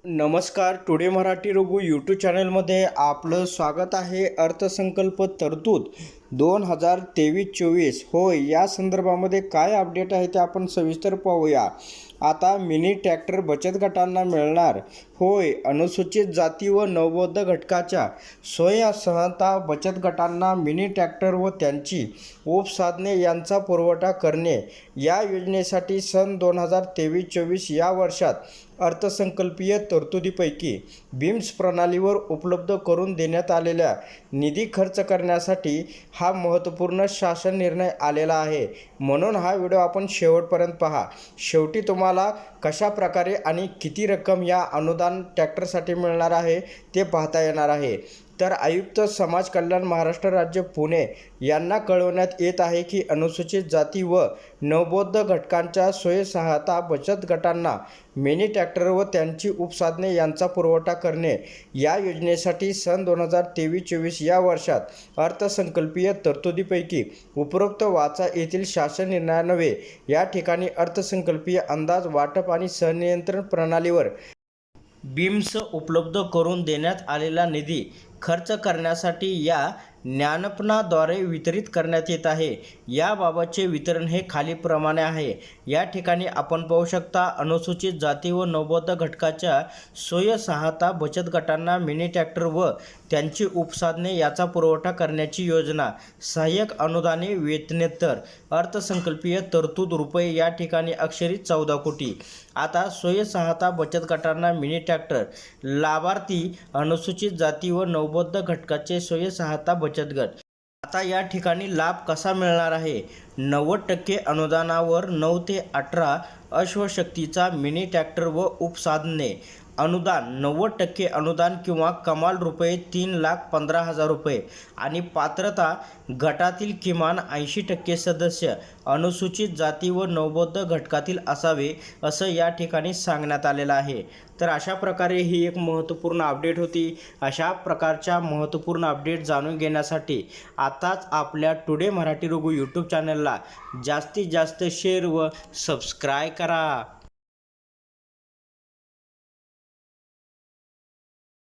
नमस्कार. Today Marathi Raghu YouTube चॅनलमध्ये आपलं स्वागत आहे. अर्थसंकल्प तरतूद 2023-24 होय, या संदर्भामध्ये काय अपडेट आहे ते आपण सविस्तर पाहूया. आता मिनी ट्रॅक्टर बचत गटांना मिळणार. होय, अनुसूचित जाती व नवबौद्ध घटकाच्या स्वयंसहायता बचत गटांना मिनी ट्रॅक्टर व त्यांची उपसाधने यांचा पुरवठा करणे या योजनेसाठी सन 2023-24 या वर्षात अर्थसंकल्पीय तरतुदीपैकी बीम्स प्रणालीवर उपलब्ध करून देण्यात आलेल्या निधी खर्च करण्यासाठी हा महत्त्वपूर्ण शासन निर्णय आलेला आहे. म्हणून हा व्हिडिओ आपण शेवटपर्यंत पहा. शेवटी तुम्हाला कशा प्रकारे आणि किती रक्कम या अनुदान ट्रॅक्टरसाठी मिळणार आहे ते पाहता येणार आहे. तर आयुक्त समाज कल्याण महाराष्ट्र राज्य पुणे यांना कळवण्यात येत आहे की अनुसूचित जाती व नवबौद्ध घटकांच्या स्वयंसहायता बचत गटांना मिनी ट्रॅक्टर व त्यांची उपसाधने यांचा पुरवठा करणे या योजनेसाठी सन 2023-24 या वर्षात अर्थसंकल्पीय तरतुदीपैकी उपरोक्त वाचा येथील शासन निर्णयान्वये या ठिकाणी अर्थसंकल्पीय अंदाज वाटप आणि संनियंत्रण प्रणालीवर बीम्स उपलब्ध करून देण्यात आलेला निधी खर्च करण्यासाठी या ज्ञापनाद्वारे वितरित करण्यात येत आहे. याबाबतचे वितरण हे खालीलप्रमाणे आहे. या ठिकाणी आपण पाहू शकता, अनुसूचित जाती व नवबौद्ध घटकाच्या स्वयंसहायता बचत गटांना मिनी ट्रॅक्टर व त्यांची उपसाधने याचा पुरवठा करण्याची योजना, सहाय्यक अनुदाने, वेतनेतर, अर्थसंकल्पीय तरतूद रुपये या ठिकाणी अक्षरी 14 कोटी. आता स्वयंसहायता बचत गटांना मिनी ट्रॅक्टर लाभार्थी अनुसूचित जाती व नवबौद्ध घटकाचे स्वयंसहायता बचत गट. आता या ठिकाणी लाभ कसा मिळणार आहे? 90% अनुदानावर 9 ते 18 अश्वशक्तीचा मिनी ट्रॅक्टर व उपसाधने अनुदान, 90% अनुदान किंवा कमाल रुपये 3,15,000 रुपये आणि पात्रता गटातील किमान 80% सदस्य अनुसूचित जाती व नवबौद्ध घटकातील असावे असं या ठिकाणी सांगण्यात आलेलं आहे. तर अशा प्रकारे ही एक महत्त्वपूर्ण अपडेट होती. अशा प्रकारच्या महत्त्वपूर्ण अपडेट जाणून घेण्यासाठी आताच आपल्या टुडे मराठी रघु यूट्यूब चॅनलला जास्तीत जास्त शेअर व सबस्क्राईब करा.